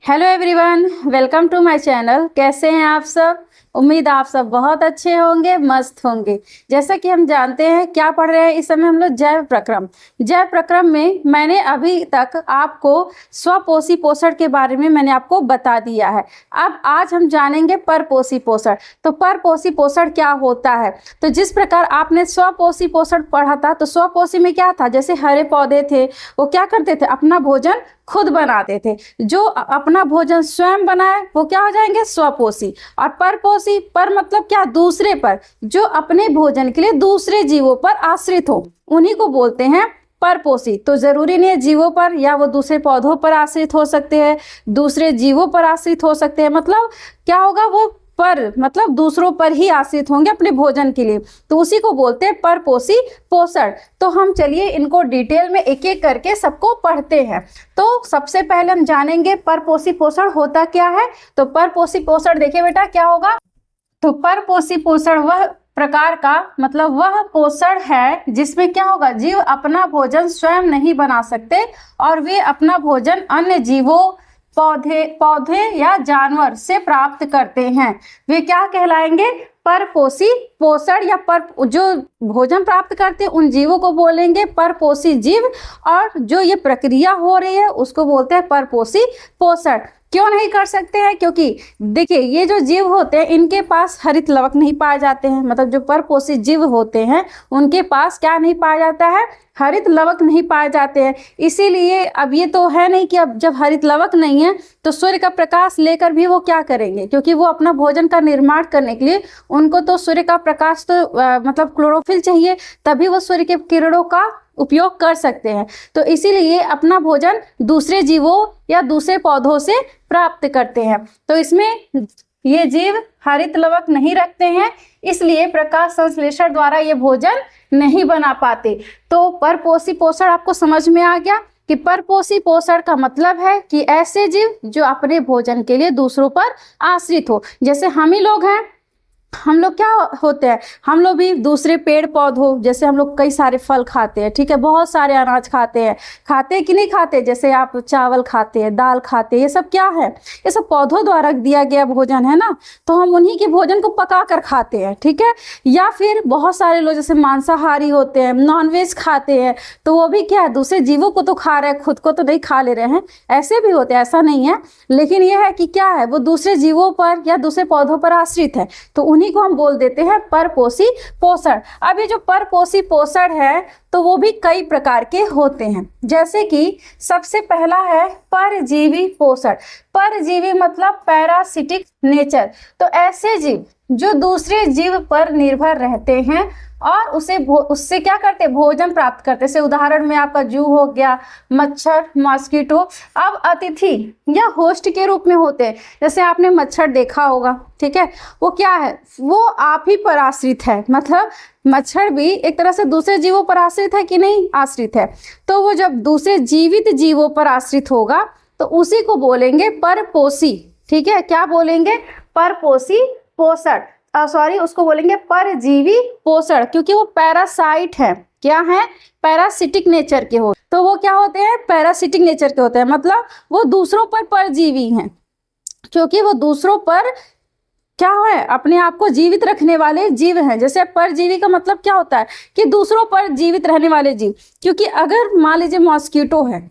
Hello everyone, welcome to my channel. कैसे हैं आप सब? उम्मीद आप सब बहुत अच्छे होंगे, मस्त होंगे। जैसा कि हम जानते हैं क्या पढ़ रहे हैं इस समय हम लोग जैव प्रक्रम में मैंने अभी तक आपको स्वपोषी पोषण के बारे में मैंने आपको बता दिया है। अब आज हम जानेंगे परपोषी पोषण। तो परपोषी पोषण क्या होता है? तो जिस प्रकार आपने स्वपोषी पोषण पढ़ा था, तो स्वपोषी में क्या था? जैसे हरे पौधे थे, वो क्या करते थे? अपना भोजन खुद बनाते थे। जो अपना भोजन स्वयं बनाए वो क्या हो जाएंगे? स्वपोषी। और परपोषी, पर मतलब क्या? दूसरे पर, जो अपने भोजन के लिए दूसरे जीवों पर आश्रित हो, उन्हीं को बोलते हैं परपोषी। तो जरूरी नहीं है जीवों पर, या वो दूसरे पौधों पर आश्रित हो सकते हैं, दूसरे जीवों पर आश्रित हो सकते हैं। मतलब क्या होगा? वो पर मतलब दूसरों पर ही आश्रित होंगे अपने भोजन के लिए, तो उसी को बोलते हैं परपोषी पोषण। तो हम चलिए इनको डिटेल में एक एक करके सबको पढ़ते हैं। तो सबसे पहले हम जानेंगे परपोषी पोषण होता क्या है। तो परपोषी पोषण देखिए बेटा क्या होगा। तो परपोषी पोषण वह प्रकार का मतलब वह पोषण है जिसमें क्या होगा? जीव अपना भोजन स्वयं नहीं बना सकते और वे अपना भोजन अन्य जीवों, पौधे या जानवर से प्राप्त करते हैं। वे क्या कहलाएंगे? परपोषी पोषण। या जो भोजन प्राप्त करते हैं उन जीवों को बोलेंगे परपोषी जीव, और जो ये प्रक्रिया हो रही है उसको बोलते हैं परपोषी पोषण। क्यों नहीं कर सकते हैं? क्योंकि देखिए ये जो जीव होते हैं इनके पास हरित लवक नहीं पाए जाते हैं। मतलब जो परपोषी जीव होते हैं उनके पास क्या नहीं पाया जाता है? हरित लवक नहीं पाए जाते हैं। इसीलिए अब ये तो है नहीं कि अब जब हरित लवक नहीं है तो सूर्य का प्रकाश लेकर भी वो क्या करेंगे? क्योंकि वो अपना भोजन का निर्माण करने के लिए उनको तो सूर्य का प्रकाश तो मतलब क्लोरोफिल चाहिए, तभी वो सूर्य के किरणों का उपयोग कर सकते हैं। तो इसीलिए अपना भोजन दूसरे जीवों या दूसरे पौधों से प्राप्त करते हैं। तो इसमें ये जीव हरित लवक नहीं रखते हैं, इसलिए प्रकाश संश्लेषण द्वारा ये भोजन नहीं बना पाते। तो परपोषी पोषण आपको समझ में आ गया कि परपोषी पोषण का मतलब है कि ऐसे जीव जो अपने भोजन के लिए दूसरों पर आश्रित हो। जैसे हम ही लोग हैं, हम लोग क्या होते हैं? हम लोग भी दूसरे पेड़ पौधों, जैसे हम लोग कई सारे फल खाते हैं, ठीक है, बहुत सारे अनाज खाते हैं कि नहीं खाते? जैसे आप चावल खाते हैं, दाल खाते हैं, ये सब क्या है? ये सब पौधों द्वारा दिया गया भोजन है ना। तो हम उन्हीं के भोजन को पका कर खाते हैं, ठीक है। या फिर बहुत सारे लोग जैसे मांसाहारी होते हैं, नॉनवेज खाते हैं, तो वो भी क्या है? दूसरे जीवों को तो खा रहे हैं, खुद को तो नहीं खा ले रहे हैं। ऐसे भी होते हैं, ऐसा नहीं है, लेकिन यह है कि क्या है? वो दूसरे जीवों पर या दूसरे पौधों पर आश्रित है, तो उन्हीं को हम बोल देते हैं परपोषी पोषण। अब ये जो परपोषी पोषण है तो वो भी कई प्रकार के होते हैं। जैसे कि सबसे पहला है परजीवी पोषण। परजीवी मतलब पैरासिटिक नेचर। तो ऐसे जीव जो दूसरे जीव पर निर्भर रहते हैं और उससे क्या करते? भोजन प्राप्त करते। जैसे उदाहरण में आपका जू हो गया, मच्छर, मॉस्किटो। अब अतिथि या होस्ट के रूप में होते हैं। जैसे आपने मच्छर देखा होगा, ठीक है, वो क्या है? वो आप ही पर आश्रित है। मतलब मच्छर भी एक तरह से दूसरे जीवों पर आश्रित है कि नहीं? आश्रित है। तो वो जब दूसरे जीवित जीवों पर आश्रित होगा तो उसी को बोलेंगे परपोषी, ठीक है। क्या बोलेंगे? परपोषी पोषण। उसको बोलेंगे परजीवी पोषण, क्योंकि वो पैरासाइट है। क्या है? पैरासिटिक नेचर के हो। तो वो क्या होते हैं? पैरासिटिक नेचर के होते हैं। मतलब वो दूसरों पर परजीवी हैं, क्योंकि वो दूसरों पर क्या है? अपने आप को जीवित रखने वाले जीव हैं। जैसे परजीवी का मतलब क्या होता है? कि दूसरों पर जीवित रहने वाले जीव। क्योंकि अगर मान लीजिए मॉस्किटो है,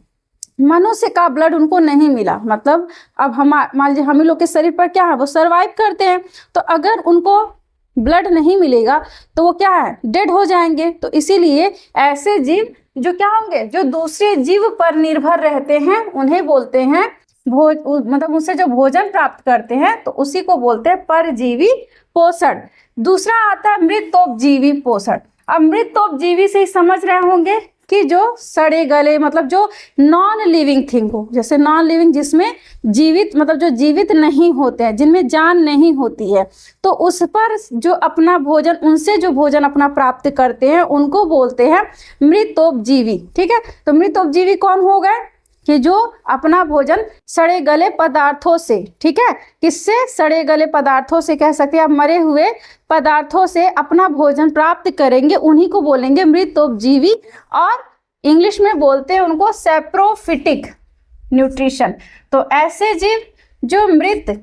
मनुष्य का ब्लड उनको नहीं मिला, मतलब अब मान लीजिए हम लोग के शरीर पर क्या है? वो सरवाइव करते हैं। तो अगर उनको ब्लड नहीं मिलेगा तो वो क्या है? डेड हो जाएंगे। तो इसीलिए ऐसे जीव जो क्या होंगे? जो दूसरे जीव पर निर्भर रहते हैं उन्हें बोलते हैं मतलब उनसे जो भोजन प्राप्त करते हैं तो उसी को बोलते हैं परजीवी पोषण। दूसरा आता है मृतोपजीवी पोषण। अब मृतोपजीवी से ही समझ रहे होंगे कि जो सड़े गले, मतलब जो नॉन लिविंग थिंग हो। जैसे नॉन लिविंग जिसमें जीवित मतलब जो जीवित नहीं होते हैं, जिनमें जान नहीं होती है, तो उस पर जो अपना भोजन, उनसे जो भोजन अपना प्राप्त करते हैं उनको बोलते हैं मृतोपजीवी, ठीक है। तो मृतोपजीवी कौन हो गए? कि जो अपना भोजन सड़े गले पदार्थों से, ठीक है, किससे? सड़े गले पदार्थों से कह सकते हैं, आप मरे हुए पदार्थों से अपना भोजन प्राप्त करेंगे, उन्हीं को बोलेंगे मृतोपजीवी। और इंग्लिश में बोलते हैं उनको सैप्रोफिटिक, न्यूट्रिशन। तो ऐसे जीव जो मृत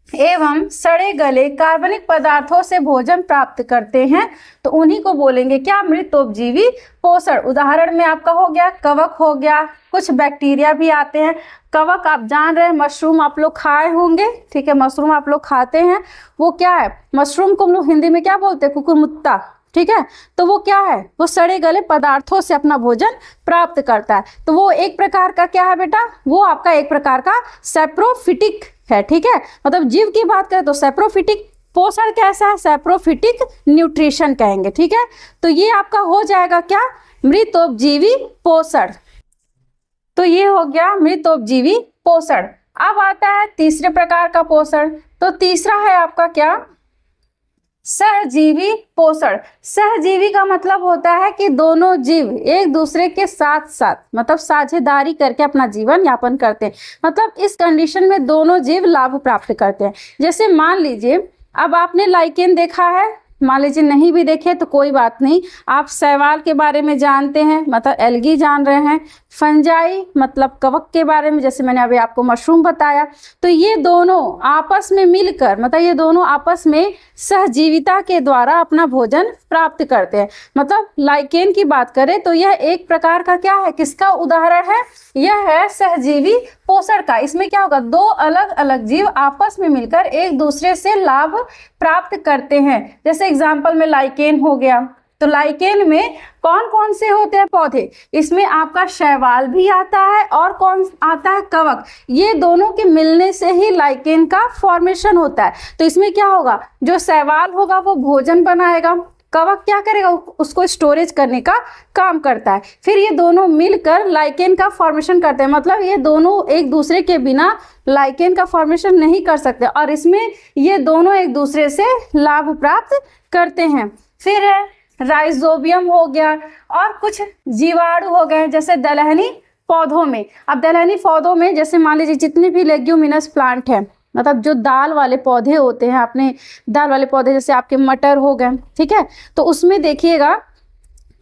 एवं सड़े गले कार्बनिक पदार्थों से भोजन प्राप्त करते हैं तो उन्हीं को बोलेंगे क्या, मृतोपजीवी पोषण। उदाहरण में आपका हो गया कवक हो गया, कुछ बैक्टीरिया भी आते हैं। कवक आप जान रहे हैं, मशरूम आप लोग खाए होंगे, ठीक है, मशरूम आप लोग खाते हैं। वो क्या है, मशरूम को हम लोग हिंदी में क्या बोलते हैं, कुकुरमुत्ता, ठीक है। तो वो क्या है, वो सड़े गले पदार्थों से अपना भोजन प्राप्त करता है। तो वो एक प्रकार का क्या है बेटा, वो आपका एक प्रकार का सैप्रोफिटिक है, ठीक है। मतलब जीव की बात करें तो सैप्रोफिटिक पोषण कैसा है, सैप्रोफिटिक न्यूट्रिशन कहेंगे, ठीक है। तो ये आपका हो जाएगा क्या, मृतोपजीवी पोषण। तो ये हो गया मृतोपजीवी पोषण। अब आता है तीसरे प्रकार का पोषण। तो तीसरा है आपका क्या, सहजीवी पोषण। सहजीवी का मतलब होता है कि दोनों जीव एक दूसरे के साथ साथ मतलब साझेदारी करके अपना जीवन यापन करते हैं। मतलब इस कंडीशन में दोनों जीव लाभ प्राप्त करते हैं। जैसे मान लीजिए अब आपने लाइकेन देखा है, मान लीजिए नहीं भी देखे तो कोई बात नहीं, आप शैवाल के बारे में जानते हैं, मतलब एल्गी जान रहे हैं। फंजाई मतलब कवक के बारे में, जैसे मैंने अभी आपको मशरूम बताया। तो ये दोनों आपस में मिलकर मतलब ये दोनों आपस में सहजीविता के द्वारा अपना भोजन प्राप्त करते हैं। मतलब लाइकेन की बात करें तो यह एक प्रकार का क्या है, किसका उदाहरण है, यह है सहजीवी पोषण का। इसमें क्या होगा, दो अलग अलग जीव आपस में मिलकर एक दूसरे से लाभ प्राप्त करते हैं। जैसे एग्जाम्पल में लाइकेन हो गया, तो लाइकेन में कौन कौन से होते हैं पौधे, इसमें आपका शैवाल भी आता है और कौन आता है, कवक। ये दोनों के मिलने से ही लाइकेन का फॉर्मेशन होता है। तो इसमें क्या होगा, जो शैवाल होगा वो भोजन बनाएगा, कवक क्या करेगा, उसको स्टोरेज करने का काम करता है। फिर ये दोनों मिलकर लाइकेन का फॉर्मेशन करते हैं। मतलब ये दोनों एक दूसरे के बिना लाइकेन का फॉर्मेशन नहीं कर सकते और इसमें ये दोनों एक दूसरे से लाभ प्राप्त करते हैं। फिर है राइजोबियम हो गया और कुछ जीवाणु हो गए, जैसे दलहनी पौधों में। अब दलहनी पौधों में जैसे मान लीजिए जितने भी लेग्यूमिनस प्लांट हैं, मतलब जो दाल वाले पौधे होते हैं, आपने दाल वाले पौधे जैसे आपके मटर हो गए, ठीक है, तो उसमें देखिएगा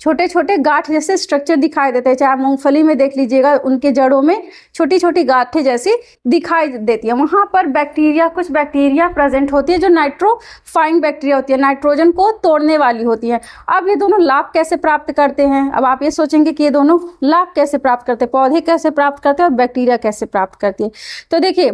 छोटे छोटे गांठ जैसे स्ट्रक्चर दिखाई देते हैं। चाहे आप मूंगफली में देख लीजिएगा, उनके जड़ों में छोटी छोटी गांठें जैसी दिखाई देती है। वहाँ पर बैक्टीरिया, कुछ बैक्टीरिया प्रेजेंट होती है जो नाइट्रोफाइंग बैक्टीरिया होती है, नाइट्रोजन को तोड़ने वाली होती है। अब ये दोनों लाभ कैसे प्राप्त करते हैं, अब आप ये सोचेंगे कि ये दोनों लाभ कैसे प्राप्त करते हैं, पौधे कैसे प्राप्त करते हैं और बैक्टीरिया कैसे प्राप्त करती है। तो देखिए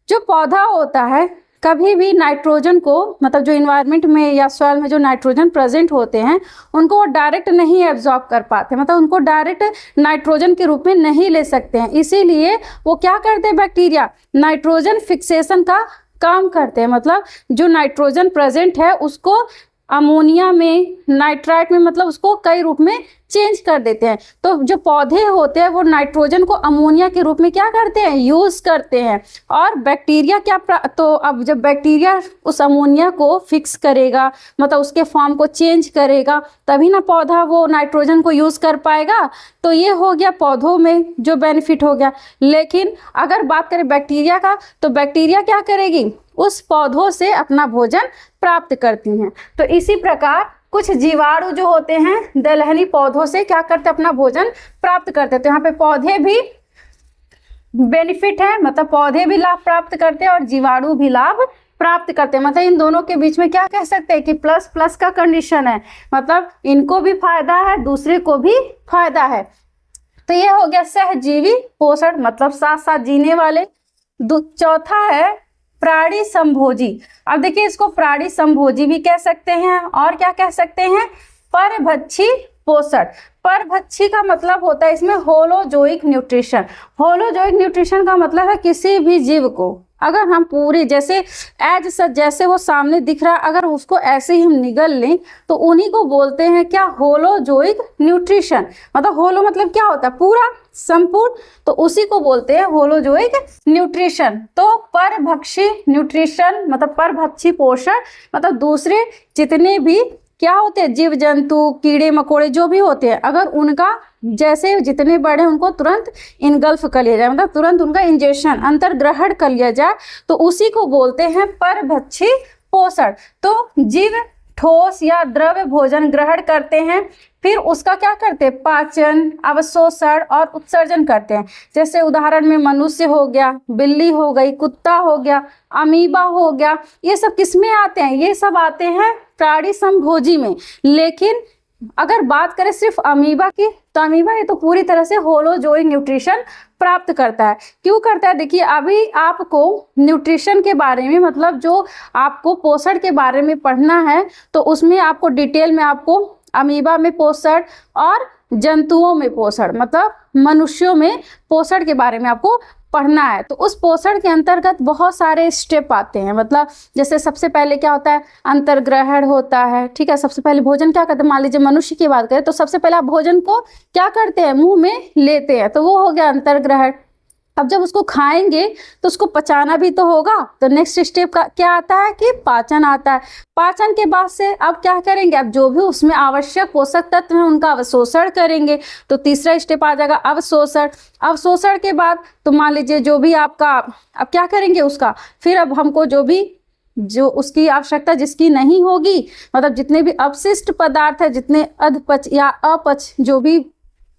जो पौधा होता है कभी भी नाइट्रोजन को मतलब जो इन्वायरमेंट में या सॉइल में जो नाइट्रोजन प्रेजेंट होते हैं उनको वो डायरेक्ट नहीं एब्जॉर्ब कर पाते, मतलब उनको डायरेक्ट नाइट्रोजन के रूप में नहीं ले सकते हैं। इसीलिए वो क्या करते हैं, बैक्टीरिया नाइट्रोजन फिक्सेशन का काम करते हैं। मतलब जो नाइट्रोजन प्रेजेंट है उसको अमोनिया में, नाइट्राइट में, मतलब उसको कई रूप में चेंज कर देते हैं। तो जो पौधे होते हैं वो नाइट्रोजन को अमोनिया के रूप में क्या करते हैं, यूज करते हैं। और बैक्टीरिया क्या, तो अब जब बैक्टीरिया उस अमोनिया को फिक्स करेगा, मतलब उसके फॉर्म को चेंज करेगा, तभी ना पौधा वो नाइट्रोजन को यूज कर पाएगा। तो ये हो गया पौधों में जो बेनिफिट हो गया। लेकिन अगर बात करें बैक्टीरिया का, तो बैक्टीरिया क्या करेगी, उस पौधों से अपना भोजन प्राप्त करती हैं। तो इसी प्रकार कुछ जीवाणु जो होते हैं दलहनी पौधों से क्या करते हैं, अपना भोजन प्राप्त करते हैं। तो यहाँ पे पौधे भी बेनिफिट है, मतलब पौधे भी लाभ प्राप्त करते हैं और जीवाणु भी लाभ प्राप्त करते हैं। मतलब इन दोनों के बीच में क्या कह सकते हैं कि प्लस प्लस का कंडीशन है, मतलब इनको भी फायदा है, दूसरे को भी फायदा है। तो ये हो गया सहजीवी पोषण, मतलब साथ साथ जीने वाले। चौथा है प्राणी संभोजी। अब देखिए इसको प्राणी संभोजी भी कह सकते हैं और क्या कह सकते हैं, परभक्षी पोषण। परभक्षी का मतलब होता है इसमें होलोजोइक न्यूट्रिशन। होलोजोइक न्यूट्रिशन का मतलब है किसी भी जीव को अगर हम पूरे जैसे एज सच जैसे वो सामने दिख रहा है अगर उसको ऐसे ही हम निगल लें तो उन्हीं को बोलते हैं क्या, होलोजोइक न्यूट्रिशन। मतलब होलो मतलब क्या होता है, पूरा, संपूर्ण, तो उसी को बोलते हैं होलोजोइक न्यूट्रिशन। तो परभक्षी न्यूट्रिशन मतलब परभक्षी पोषण, मतलब दूसरे जितने भी क्या होते हैं जीव जंतु, कीड़े मकोड़े जो भी होते हैं, अगर उनका जैसे जितने बड़े उनको तुरंत इनगल्फ कर लिया जाए, मतलब तुरंत उनका इंजेक्शन अंतर्ग्रहण कर लिया जाए, तो उसी को बोलते हैं परभक्षी पोषण। तो जीव ठोस या द्रव्य भोजन ग्रहण करते हैं, फिर उसका क्या करते हैं, पाचन, अवशोषण और उत्सर्जन करते हैं। जैसे उदाहरण में मनुष्य हो गया, बिल्ली हो गई, कुत्ता हो गया, अमीबा हो गया, ये सब किस में आते हैं, ये सब आते हैं प्राणी समभोजी में। लेकिन अगर बात करें सिर्फ अमीबा की, तो अमीबा ये तो पूरी तरह से होलोजोइक न्यूट्रिशन प्राप्त करता है। क्यों करता है, देखिए अभी आपको न्यूट्रिशन के बारे में, मतलब जो आपको पोषण के बारे में पढ़ना है, तो उसमें आपको डिटेल में आपको अमीबा में पोषण और जंतुओं में पोषण, मतलब मनुष्यों में पोषण के बारे में आपको पढ़ना है। तो उस पोषण के अंतर्गत बहुत सारे स्टेप आते हैं। मतलब जैसे सबसे पहले क्या होता है, अंतर्ग्रहण होता है, ठीक है। सबसे पहले भोजन क्या करते हैं, मान लीजिए मनुष्य की बात करें तो सबसे पहले आप भोजन को क्या करते हैं, मुंह में लेते हैं, तो वो हो गया अंतर्ग्रहण। अब जब उसको खाएंगे तो उसको पचाना भी तो होगा, तो नेक्स्ट स्टेप का क्या आता है कि पाचन आता है। पाचन के बाद से अब क्या करेंगे, अब जो भी उसमें आवश्यक पोषक तत्व हैं उनका अवशोषण करेंगे, तो तीसरा स्टेप आ जाएगा अवशोषण। अवशोषण के बाद तो मान लीजिए जो भी आपका, अब क्या करेंगे उसका, फिर अब हमको जो उसकी आवश्यकता जिसकी नहीं होगी, मतलब जितने भी अपशिष्ट पदार्थ है, जितने अधपच या अपच जो भी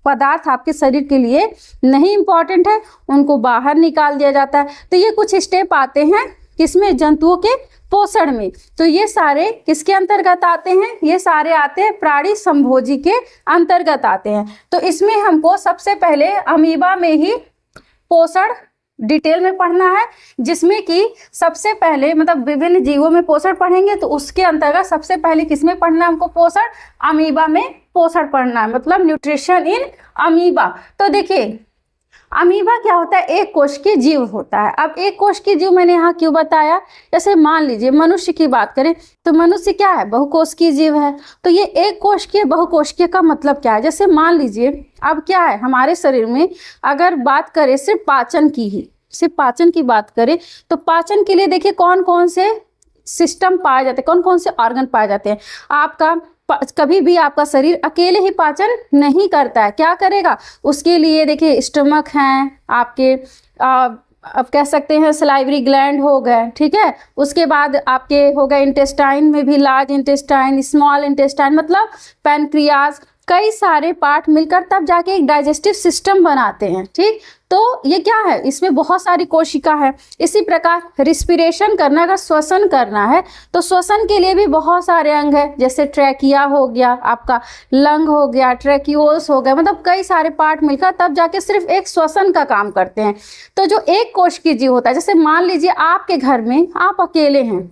पदार्थ आपके शरीर के लिए नहीं इंपॉर्टेंट है, उनको बाहर निकाल दिया जाता है। तो ये कुछ स्टेप आते हैं किसमें, जंतुओं के पोषण में। तो ये सारे किसके अंतर्गत आते हैं, ये सारे आते हैं प्राणी समभोजी के अंतर्गत आते हैं। तो इसमें हमको सबसे पहले अमीबा में ही पोषण डिटेल में पढ़ना है, जिसमें कि सबसे पहले मतलब विभिन्न जीवों में पोषण पढ़ेंगे, तो उसके अंतर्गत सबसे पहले किसमें पढ़ना है हमको, पोषण अमीबा में पोषण पढ़ना है, मतलब न्यूट्रिशन इन अमीबा। तो देखिए अमीबा क्या होता है, एक कोश की जीव होता है। अब एक कोश की जीव मैंने यहाँ क्यों बताया, जैसे मान लीजिए मनुष्य की बात करें तो मनुष्य क्या है, बहुकोशिकीय जीव है। तो ये एक कोशिकीय बहुकोशिकीय का मतलब क्या है, जैसे मान लीजिए अब क्या है हमारे शरीर में, अगर बात करें सिर्फ पाचन की ही, सिर्फ पाचन की बात करें तो पाचन के लिए देखिए कौन कौन से सिस्टम पाए जाते हैं, कौन कौन से ऑर्गन पाए जाते हैं। आपका कभी भी आपका शरीर अकेले ही पाचन नहीं करता है, क्या करेगा, उसके लिए देखिए स्टमक हैं आपके, अब कह सकते हैं सलाइवरी ग्लैंड हो गए, ठीक है। उसके बाद आपके हो गए इंटेस्टाइन में भी, लार्ज इंटेस्टाइन, स्मॉल इंटेस्टाइन, मतलब पैनक्रियाज, कई सारे पार्ट मिलकर तब जाके एक डाइजेस्टिव सिस्टम बनाते हैं, ठीक। तो ये क्या है, इसमें बहुत सारी कोशिका है। इसी प्रकार रिस्पिरेशन करना, अगर श्वसन करना है तो श्वसन के लिए भी बहुत सारे अंग है, जैसे ट्रैकिया हो गया, आपका लंग हो गया, ट्रैकियोल्स हो गया, मतलब कई सारे पार्ट मिलकर तब जाके सिर्फ एक श्वसन का काम करते हैं। तो जो एक कोश की जीव होता है, जैसे मान लीजिए आपके घर में आप अकेले हैं,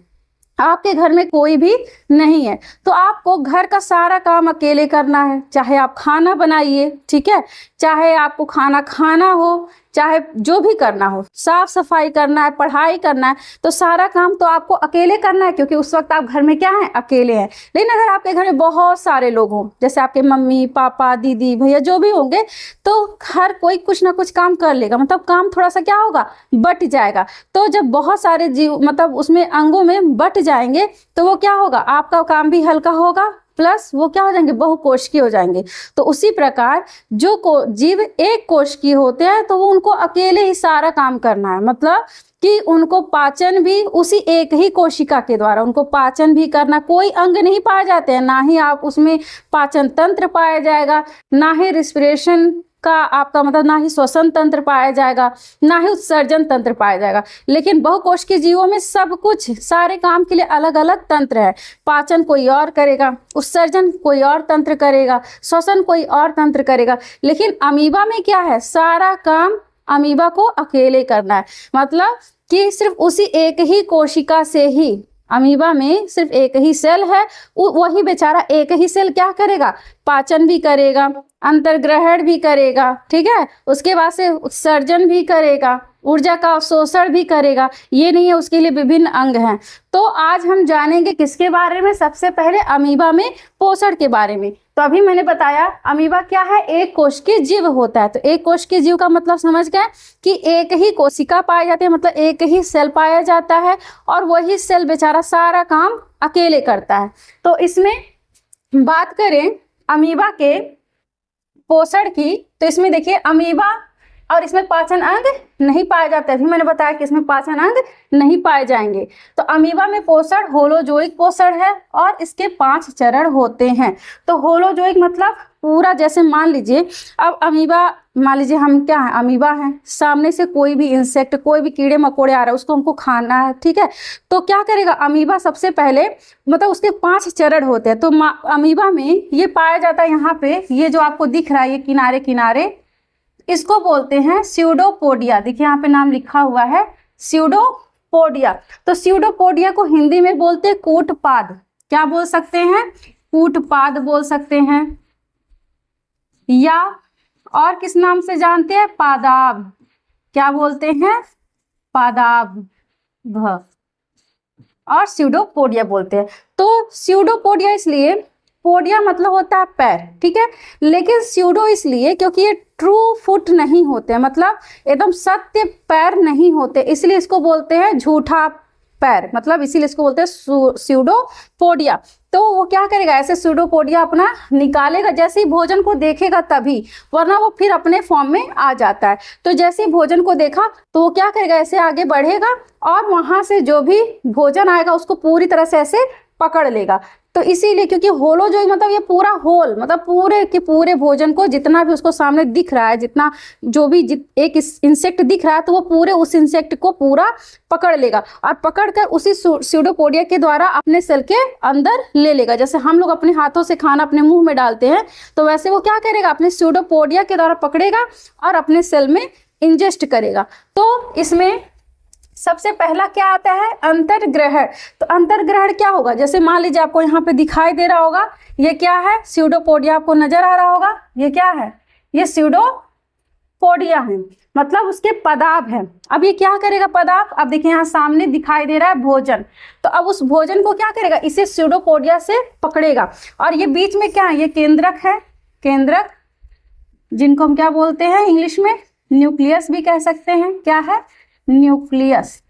आपके घर में कोई भी नहीं है, तो आपको घर का सारा काम अकेले करना है, चाहे आप खाना बनाइए, ठीक है, चाहे आपको खाना खाना हो, चाहे जो भी करना हो, साफ सफाई करना है, पढ़ाई करना है, तो सारा काम तो आपको अकेले करना है, क्योंकि उस वक्त आप घर में क्या हैं, अकेले हैं। लेकिन अगर आपके घर में बहुत सारे लोग हों, जैसे आपके मम्मी पापा दीदी भैया जो भी होंगे, तो हर कोई कुछ ना कुछ काम कर लेगा, मतलब काम थोड़ा सा क्या होगा, बट जाएगा। तो जब बहुत सारे जीव मतलब उसमें अंगों में बट जाएंगे तो वो क्या होगा, आपका काम भी हल्का होगा, प्लस वो क्या हो जाएंगे, बहुकोशिकीय हो जाएंगे। तो उसी प्रकार जो जीव एक कोशिकीय होते हैं तो वो उनको अकेले ही सारा काम करना है, मतलब कि उनको पाचन भी उसी एक ही कोशिका के द्वारा उनको पाचन भी करना, कोई अंग नहीं पाए जाते हैं, ना ही आप उसमें पाचन तंत्र पाया जाएगा, ना ही रिस्पिरेशन का आपका मतलब, ना ही श्वसन तंत्र पाया जाएगा, ना ही उत्सर्जन तंत्र पाया जाएगा। लेकिन बहुकोशिकीय जीवों में सब कुछ, सारे काम के लिए अलग अलग तंत्र है। पाचन कोई और करेगा, उत्सर्जन कोई और तंत्र करेगा, श्वसन कोई और तंत्र करेगा। लेकिन अमीबा में क्या है, सारा काम अमीबा को अकेले करना है, मतलब कि सिर्फ उसी एक ही कोशिका से ही, अमीबा में सिर्फ एक ही सेल है, वही बेचारा एक ही सेल क्या करेगा, पाचन भी करेगा, अंतर्ग्रहण भी करेगा, ठीक है, उसके बाद से उत्सर्जन भी करेगा, ऊर्जा का अवशोषण भी करेगा। ये नहीं है, उसके लिए विभिन्न अंग हैं। तो आज हम जानेंगे किसके बारे में, सबसे पहले अमीबा में पोषण के बारे में। तो अभी मैंने बताया अमीबा क्या है, एक कोशिकीय जीव होता है। तो एक कोशिकीय जीव का मतलब समझ गए कि एक ही कोशिका पाई जाती है, मतलब एक ही सेल पाया जाता है और वही सेल बेचारा सारा काम अकेले करता है। तो इसमें बात करें अमीबा के पोषण की, तो इसमें देखिए अमीबा और इसमें पाचन अंग नहीं पाए जाते। अभी मैंने बताया कि इसमें पाचन अंग नहीं पाए जाएंगे। तो अमीबा में पोषण होलोजोइक पोषण है और इसके 5 चरण होते हैं। तो होलोजोइक मतलब पूरा, जैसे मान लीजिए अब अमीबा, मान लीजिए हम क्या है, अमीबा हैं, सामने से कोई भी इंसेक्ट, कोई भी कीड़े मकोड़े आ रहा है, उसको हमको खाना है, ठीक है। तो क्या करेगा अमीबा, सबसे पहले मतलब उसके 5 चरण होते हैं। तो अमीबा में ये पाया जाता है, यहाँ पे ये जो आपको दिख रहा है ये किनारे किनारे, इसको बोलते हैं स्यूडोपोडिया। देखिए यहाँ पे नाम लिखा हुआ है स्यूडोपोडिया। तो स्यूडोपोडिया को हिंदी में बोलते हैं कूटपाद। क्या बोल सकते हैं? कूटपाद बोल सकते हैं, या और किस नाम से जानते हैं? पादाब। क्या बोलते हैं? पादाब और स्यूडोपोडिया बोलते हैं। तो स्यूडोपोडिया इसलिए, पोडिया मतलब होता है पैर, ठीक है, लेकिन स्यूडो इसलिए क्योंकि ये ट्रू फुट नहीं होते, मतलब एकदम सत्य पैर नहीं होते, इसलिए इसको बोलते हैं झूठा पैर, मतलब इसीलिए इसको बोलते हैं स्यूडोपोडिया। तो वो क्या करेगा, ऐसे स्यूडोपोडिया अपना निकालेगा जैसे ही भोजन को देखेगा तभी, वरना वो फिर अपने फॉर्म में आ जाता है। तो जैसे ही भोजन को देखा तो वो क्या करेगा, ऐसे आगे बढ़ेगा और वहां से जो भी भोजन आएगा उसको पूरी तरह से ऐसे पकड़ लेगा। तो इसीलिए, क्योंकि होलोजोइक मतलब ये पूरा होल, मतलब पूरे के पूरे भोजन को जितना भी उसको सामने दिख रहा है, जितना जो भी एक इंसेक्ट दिख रहा है, तो वो पूरे उस इंसेक्ट को पूरा पकड़ लेगा और पकड़कर उसी स्यूडोपोडिया के द्वारा अपने सेल के अंदर ले लेगा। जैसे हम लोग अपने हाथों से खाना अपने मुंह में डालते हैं, तो वैसे वो क्या करेगा, अपने स्यूडोपोडिया के द्वारा पकड़ेगा और अपने सेल में इंजेस्ट करेगा। तो इसमें सबसे पहला क्या आता है, अंतर्ग्रहण। तो अंतर्ग्रहण क्या होगा, जैसे मान लीजिए आपको यहाँ पे दिखाई दे रहा होगा, ये क्या है, स्यूडोपोडिया, आपको नजर आ रहा होगा, ये क्या है, ये स्यूडोपोडिया है, मतलब उसके पदार्थ है। अब ये क्या करेगा पदार्थ, अब देखिए यहाँ सामने दिखाई दे रहा है भोजन, तो अब उस भोजन को क्या करेगा, इसे स्यूडोपोडिया से पकड़ेगा। और ये बीच में क्या है, ये केंद्रक है, केंद्रक, जिनको हम क्या बोलते हैं इंग्लिश में, न्यूक्लियस भी कह सकते हैं। क्या है, न्यूक्लियस,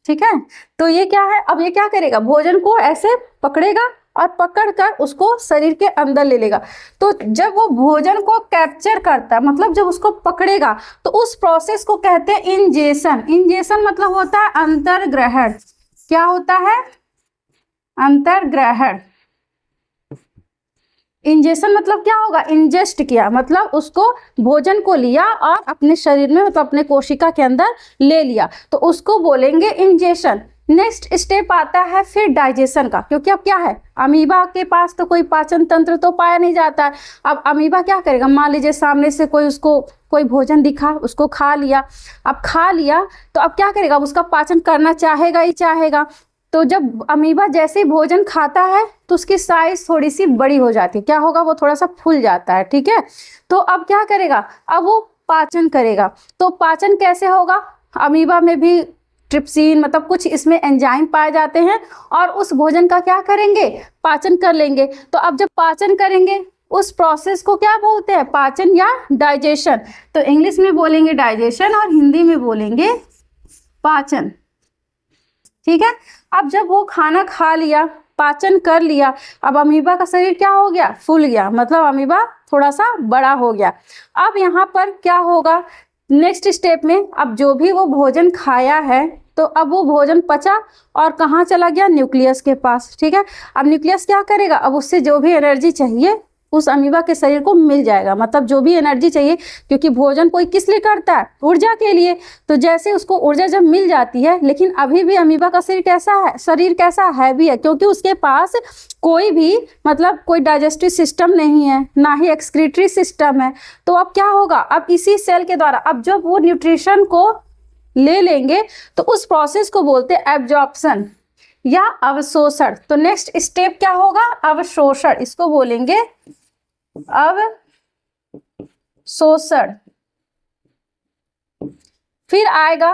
ठीक है। तो ये क्या है, अब ये क्या करेगा, भोजन को ऐसे पकड़ेगा और पकड़कर उसको शरीर के अंदर ले लेगा। तो जब वो भोजन को कैप्चर करता है, मतलब जब उसको पकड़ेगा, तो उस प्रोसेस को कहते हैं इंजेशन। इंजेशन मतलब होता है अंतर्ग्रहण। क्या होता है, अंतर्ग्रहण। इंजेशन मतलब क्या होगा, इंजेस्ट किया, मतलब उसको भोजन को लिया और अपने शरीर में, मतलब अपने कोशिका के अंदर ले लिया, तो उसको बोलेंगे इंजेशन। नेक्स्ट स्टेप आता है फिर डाइजेशन का, क्योंकि अब क्या है, अमीबा के पास तो कोई पाचन तंत्र तो पाया नहीं जाता है। अब अमीबा क्या करेगा, मान लीजिए सामने से कोई उसको कोई भोजन दिखा, उसको खा लिया। अब खा लिया तो अब क्या करेगा, उसका पाचन करना चाहेगा ही चाहेगा। तो जब अमीबा जैसे ही भोजन खाता है तो उसकी साइज थोड़ी सी बड़ी हो जाती है, क्या होगा, वो थोड़ा सा फूल जाता है, ठीक है। तो अब क्या करेगा, अब वो पाचन करेगा। तो पाचन कैसे होगा, अमीबा में भी ट्रिप्सिन, मतलब कुछ इसमें एंजाइम पाए जाते हैं और उस भोजन का क्या करेंगे, पाचन कर लेंगे। तो अब जब पाचन करेंगे उस प्रोसेस को क्या बोलते हैं, पाचन या डाइजेशन। तो इंग्लिश में बोलेंगे डाइजेशन और हिंदी में बोलेंगे पाचन, ठीक है। अब जब वो खाना खा लिया, पाचन कर लिया, अब अमीबा का शरीर क्या हो गया, फूल गया, मतलब अमीबा थोड़ा सा बड़ा हो गया। अब यहाँ पर क्या होगा, नेक्स्ट स्टेप में, अब जो भी वो भोजन खाया है, तो अब वो भोजन पचा और कहाँ चला गया, न्यूक्लियस के पास, ठीक है। अब न्यूक्लियस क्या करेगा, अब उससे जो भी एनर्जी चाहिए उस अमीबा के शरीर को मिल जाएगा, मतलब जो भी एनर्जी चाहिए, क्योंकि भोजन कोई किस लिए करता है, ऊर्जा के लिए। तो जैसे उसको ऊर्जा जब मिल जाती है, लेकिन अभी भी अमीबा का शरीर कैसा है, शरीर कैसा हैवी है, क्योंकि उसके पास कोई भी, मतलब कोई डाइजेस्टिव सिस्टम नहीं है, ना ही एक्सक्रीटरी सिस्टम है। तो अब क्या होगा, अब इसी सेल के द्वारा, अब जब वो न्यूट्रिशन को ले लेंगे तो उस प्रोसेस को बोलते हैं एब्जॉर्प्शन या अवशोषण। तो नेक्स्ट स्टेप क्या होगा, अवशोषण, इसको बोलेंगे अवशोषण। फिर आएगा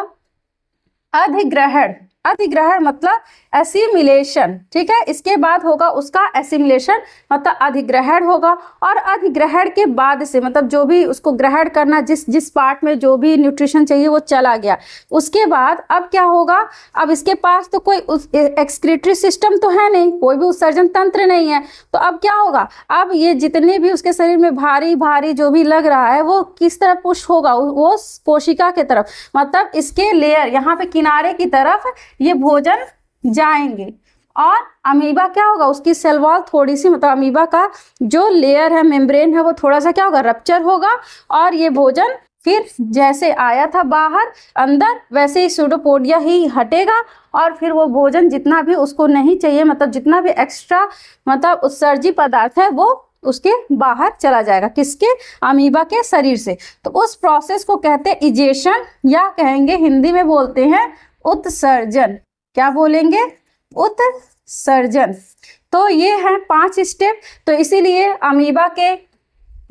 अधिग्रहण। अधिग्रहण मतलब एसिमिलेशन, ठीक है। इसके बाद होगा उसका एसिमिलेशन मतलब अधिग्रहण होगा, और अधिग्रहण के बाद से मतलब जो भी उसको ग्रहण करना, जिस जिस पार्ट में जो भी न्यूट्रिशन चाहिए वो चला गया, उसके बाद अब क्या होगा, अब इसके पास तो कोई एक्सक्रीटरी सिस्टम तो है नहीं, कोई भी उत्सर्जन तंत्र नहीं है, तो अब क्या होगा, अब ये जितने भी उसके शरीर में भारी भारी जो भी लग रहा है वो किस तरफ पुश होगा, वो कोशिका के तरफ, मतलब इसके लेयर यहाँ पे किनारे की तरफ ये भोजन जाएंगे। और अमीबा क्या होगा, उसकी सेल वॉल थोड़ी सी मतलब अमीबा का जो लेयर है, मेम्ब्रेन है, वो थोड़ा सा क्या होगा, रप्चर होगा, और ये भोजन फिर जैसे आया था बाहर अंदर वैसे ही स्यूडोपोडिया ही हटेगा, और फिर वो भोजन जितना भी उसको नहीं चाहिए मतलब जितना भी एक्स्ट्रा मतलब उत्सर्जी पदार्थ है वो उसके बाहर चला जाएगा, किसके, अमीबा के शरीर से। तो उस प्रोसेस को कहते हैं इजेशन, या कहेंगे हिंदी में बोलते हैं उत्सर्जन। क्या बोलेंगे, उत्सर्जन। तो ये है 5 स्टेप। तो इसीलिए अमीबा के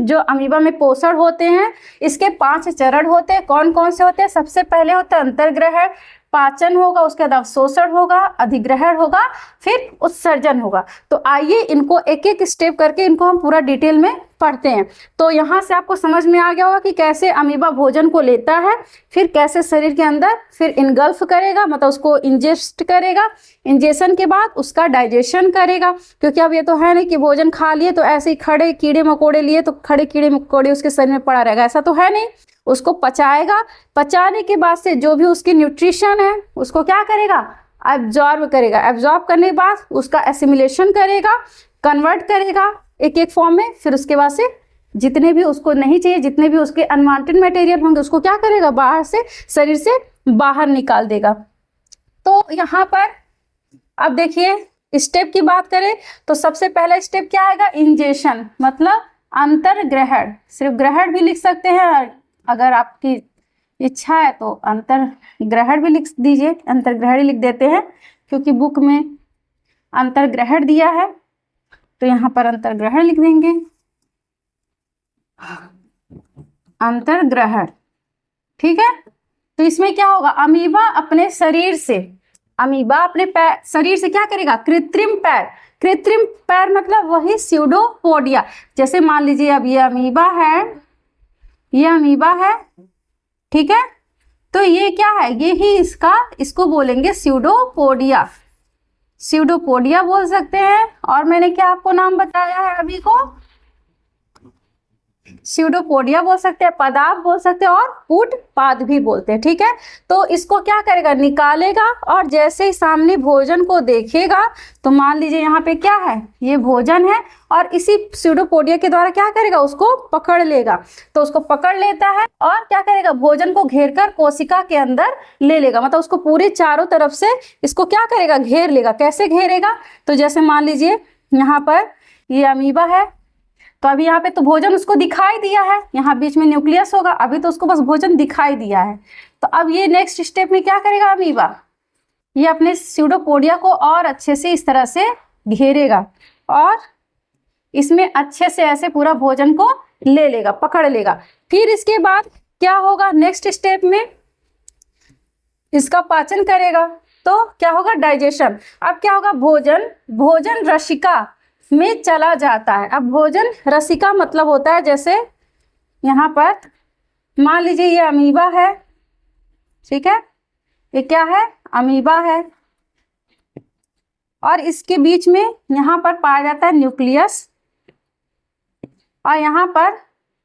जो अमीबा में पोषण होते हैं इसके 5 चरण होते हैं। कौन कौन से होते हैं, सबसे पहले होता है अंतर्ग्रहण, पाचन होगा, उसके बाद अवशोषण होगा, अधिग्रहण होगा, फिर उत्सर्जन होगा। तो आइए इनको एक एक स्टेप करके इनको हम पूरा डिटेल में पढ़ते हैं। तो यहाँ से आपको समझ में आ गया होगा कि कैसे अमीबा भोजन को लेता है, फिर कैसे शरीर के अंदर फिर इनगल्फ करेगा मतलब उसको इंजेस्ट करेगा, इंजेशन के बाद उसका डाइजेशन करेगा, क्योंकि अब ये तो है नहीं कि भोजन खा लिए तो ऐसे ही खड़े कीड़े मकोड़े लिए तो खड़े कीड़े मकोड़े उसके शरीर में पड़ा रहेगा, ऐसा तो है नहीं। उसको पचाएगा, पचाने के बाद से जो भी उसकी न्यूट्रिशन है उसको क्या करेगा, एब्जॉर्ब करेगा, एब्जॉर्ब करने के बाद उसका एसिमिलेशन करेगा, कन्वर्ट करेगा एक एक फॉर्म में, फिर उसके बाद से जितने भी उसको नहीं चाहिए, जितने भी उसके अनवांटेड मटेरियल होंगे उसको क्या करेगा, बाहर से शरीर से बाहर निकाल देगा। तो यहाँ पर अब देखिए स्टेप की बात करें तो सबसे पहला स्टेप क्या आएगा, इंजेशन मतलब अंतर्ग्रहण, सिर्फ ग्रहण भी लिख सकते हैं, अगर आपकी इच्छा है तो अंतर्ग्रहण भी लिख दीजिए, अंतर्ग्रहण ही लिख देते हैं क्योंकि बुक में अंतर्ग्रहण दिया है, तो यहाँ पर अंतर्ग्रहण लिख देंगे, अंतर्ग्रहण, ठीक है। तो इसमें क्या होगा, अमीबा अपने शरीर से, अमीबा अपने पैर शरीर से क्या करेगा, कृत्रिम पैर, कृत्रिम पैर मतलब वही स्यूडोपोडिया, जैसे मान लीजिए अब ये अमीबा है, ये अमीबा है, ठीक है, तो ये क्या है, ये ही इसको बोलेंगे स्यूडोपोडिया, स्यूडोपोडिया बोल सकते हैं। और मैंने क्या आपको नाम बताया है अभी को, स्यूडोपोडिया बोल सकते हैं, पदार्थ बोल सकते हैं, और पुटपाद भी बोलते हैं, ठीक है। तो इसको क्या करेगा, निकालेगा, और जैसे ही सामने भोजन को देखेगा तो मान लीजिए यहाँ पे क्या है, ये भोजन है, और इसी स्यूडोपोडिया के द्वारा क्या करेगा, उसको पकड़ लेगा। तो उसको पकड़ लेता है और क्या करेगा, भोजन को घेर कर कोशिका के अंदर ले लेगा, मतलब उसको पूरे चारों तरफ से इसको क्या करेगा, घेर लेगा। कैसे घेरेगा, तो जैसे मान लीजिए यहाँ पर ये अमीबा है, तो अभी यहाँ पे तो भोजन उसको दिखाई दिया है, यहाँ बीच में न्यूक्लियस होगा, अभी तो उसको बस भोजन दिखाई दिया है। तो अब ये नेक्स्ट स्टेप में क्या करेगा अमीबा, ये अपने स्यूडोपोडिया को और अच्छे से इस तरह से घेरेगा और इसमें अच्छे से ऐसे पूरा भोजन को ले लेगा, पकड़ लेगा। फिर इसके बाद क्या होगा, नेक्स्ट स्टेप में इसका पाचन करेगा, तो क्या होगा, डाइजेशन। अब क्या होगा, भोजन रसिका में चला जाता है। अब भोजन रसिका मतलब होता है, जैसे यहाँ पर मान लीजिए ये अमीबा है, ठीक है, ये क्या है, अमीबा है, और इसके बीच में यहाँ पर पाया जाता है न्यूक्लियस, और यहाँ पर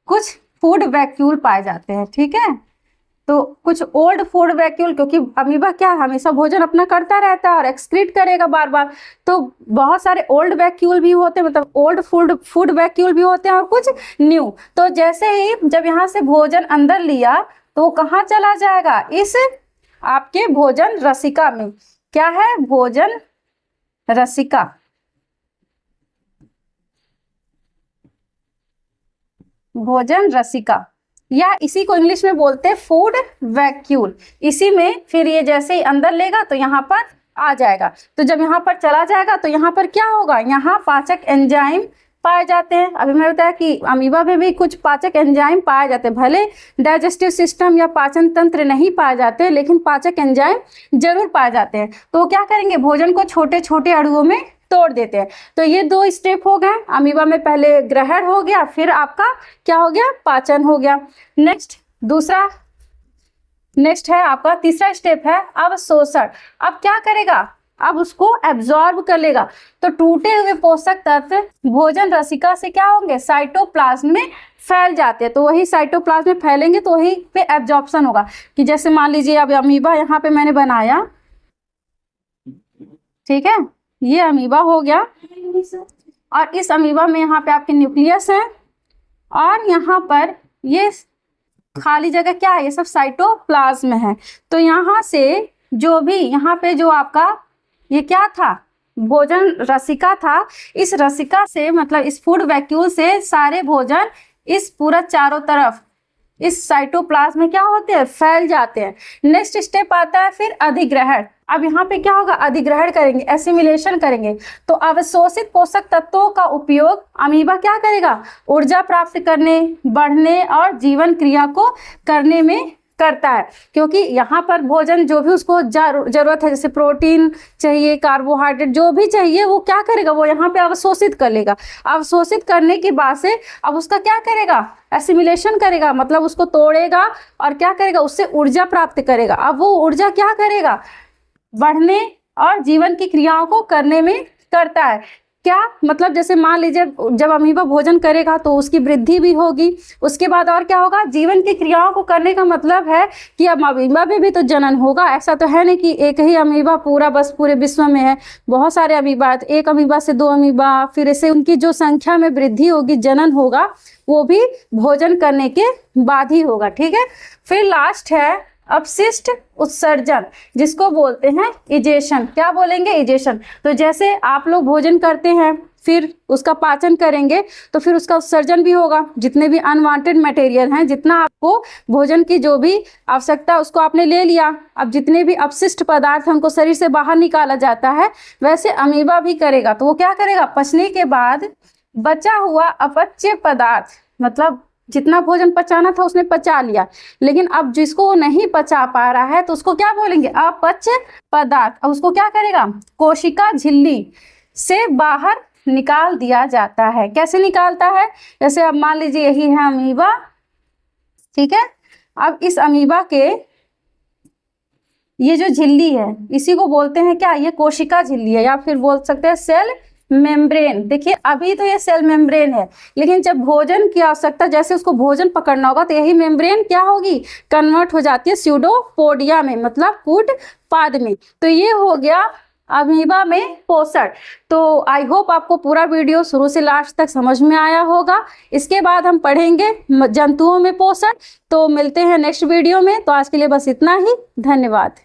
कुछ फूड वैक्यूल पाए जाते हैं, ठीक है। तो कुछ ओल्ड फूड वैक्यूल, क्योंकि अमीबा क्या हमेशा भोजन अपना करता रहता है और एक्सक्रीट करेगा बार बार, तो बहुत सारे ओल्ड वैक्यूल भी होते हैं, मतलब ओल्ड फूड वैक्यूल भी होते हैं, और कुछ न्यू। तो जैसे ही जब यहाँ से भोजन अंदर लिया तो कहाँ चला जाएगा, इस आपके भोजन रसिका में। क्या है, भोजन रसिका, भोजन रसिका, या इसी को इंग्लिश में बोलते हैं फूड वैक्यूल। इसी में फिर ये जैसे ही अंदर लेगा तो यहाँ पर आ जाएगा। तो जब यहाँ पर चला जाएगा तो यहाँ पर क्या होगा, यहाँ पाचक एंजाइम पाए जाते हैं। अभी मैंने बताया कि अमीबा में भी कुछ पाचक एंजाइम पाए जाते हैं, भले डाइजेस्टिव सिस्टम या पाचन तंत्र नहीं पाए जाते लेकिन पाचक एंजाइम जरूर पाए जाते हैं। तो क्या करेंगे, भोजन को छोटे छोटे अणुओं में तोड़ देते हैं। तो ये 2 स्टेप हो गए। अमीबा में पहले ग्रहण हो गया, फिर आपका क्या हो गया, पाचन हो गया। नेक्स्ट है आपका तीसरा स्टेप है अवशोषण। अब क्या करेगा, अब उसको एब्जॉर्ब कर लेगा। तो टूटे हुए पोषक तत्व भोजन रसिका से क्या होंगे, साइटोप्लाज्म में फैल जाते हैं। तो वही साइटोप्लाज्म में फैलेंगे तो वही पे एब्जॉर्प्शन होगा। कि जैसे मान लीजिए अब अमीबा यहाँ पे मैंने बनाया, ठीक है, ये अमीबा हो गया और इस अमीबा में यहाँ पे आपके न्यूक्लियस है और यहाँ पर ये खाली जगह क्या है, ये सब साइटोप्लाज्म है। तो यहाँ से जो भी यहाँ पे जो आपका ये क्या था, भोजन रसिका था, इस रसिका से मतलब इस फूड वैक्यूल से सारे भोजन इस पूरा चारों तरफ इस साइटोप्लाज्म में क्या होते हैं, फैल जाते हैं। नेक्स्ट स्टेप आता है फिर अधिग्रहण। अब यहाँ पे क्या होगा, अधिग्रहण करेंगे, एसिमिलेशन करेंगे। तो अवशोषित पोषक तत्वों का उपयोग अमीबा क्या करेगा, ऊर्जा प्राप्त करने, बढ़ने और जीवन क्रिया को करने में करता है। क्योंकि यहाँ पर भोजन जो भी उसको जरूरत है, जैसे प्रोटीन चाहिए, कार्बोहाइड्रेट जो भी चाहिए, वो क्या करेगा, वो यहाँ पे अवशोषित कर लेगा। अवशोषित करने के बाद से अब उसका क्या करेगा, एसिमिलेशन करेगा, मतलब उसको तोड़ेगा और क्या करेगा, उससे ऊर्जा प्राप्त करेगा। अब वो ऊर्जा क्या करेगा, बढ़ने और जीवन की क्रियाओं को करने में करता है। क्या मतलब, जैसे मान लीजिए जब अमीबा भोजन करेगा तो उसकी वृद्धि भी होगी, उसके बाद और क्या होगा, जीवन की क्रियाओं को करने का मतलब है कि अब अमीबा में भी तो जनन होगा। ऐसा तो है नहीं कि एक ही अमीबा बस पूरे विश्व में है, बहुत सारे अमीबा है। एक अमीबा से 2 अमीबा, फिर ऐसे उनकी जो संख्या में वृद्धि होगी, जनन होगा, वो भी भोजन करने के बाद ही होगा। ठीक है, फिर लास्ट है अपशिष्ट उत्सर्जन, जिसको बोलते हैं इजेशन। क्या बोलेंगे, इजेशन। तो जैसे आप लोग भोजन करते हैं, फिर उसका पाचन करेंगे तो फिर उसका उत्सर्जन भी होगा। जितने भी अनवांटेड मटेरियल हैं, जितना आपको भोजन की जो भी आवश्यकता उसको आपने ले लिया, अब जितने भी अपशिष्ट पदार्थ हैं उनको शरीर से बाहर निकाला जाता है, वैसे अमीबा भी करेगा। तो वो क्या करेगा, पचने के बाद बचा हुआ अपच्य पदार्थ, मतलब जितना भोजन पचाना था उसने पचा लिया, लेकिन अब जिसको वो नहीं पचा पा रहा है तो उसको क्या बोलेंगे, अपच्य पदार्थ। अब उसको क्या करेगा, कोशिका झिल्ली से बाहर निकाल दिया जाता है। कैसे निकालता है, जैसे अब मान लीजिए यही है अमीबा, ठीक है। अब इस अमीबा के ये जो झिल्ली है, इसी को बोलते हैं क्या, ये कोशिका झिल्ली है, या फिर बोल सकते हैं सेल मेम्ब्रेन। देखिए अभी तो ये सेल मेम्ब्रेन है, लेकिन जब भोजन की आवश्यकता, जैसे उसको भोजन पकड़ना होगा, तो यही मेम्ब्रेन क्या होगी, कन्वर्ट हो जाती है स्यूडोपोडिया में, मतलब कूट पाद में। तो ये हो गया अमीबा में पोषण। तो आई होप आपको पूरा वीडियो शुरू से लास्ट तक समझ में आया होगा। इसके बाद हम पढ़ेंगे जंतुओं में पोषण। तो मिलते हैं नेक्स्ट वीडियो में। तो आज के लिए बस इतना ही, धन्यवाद।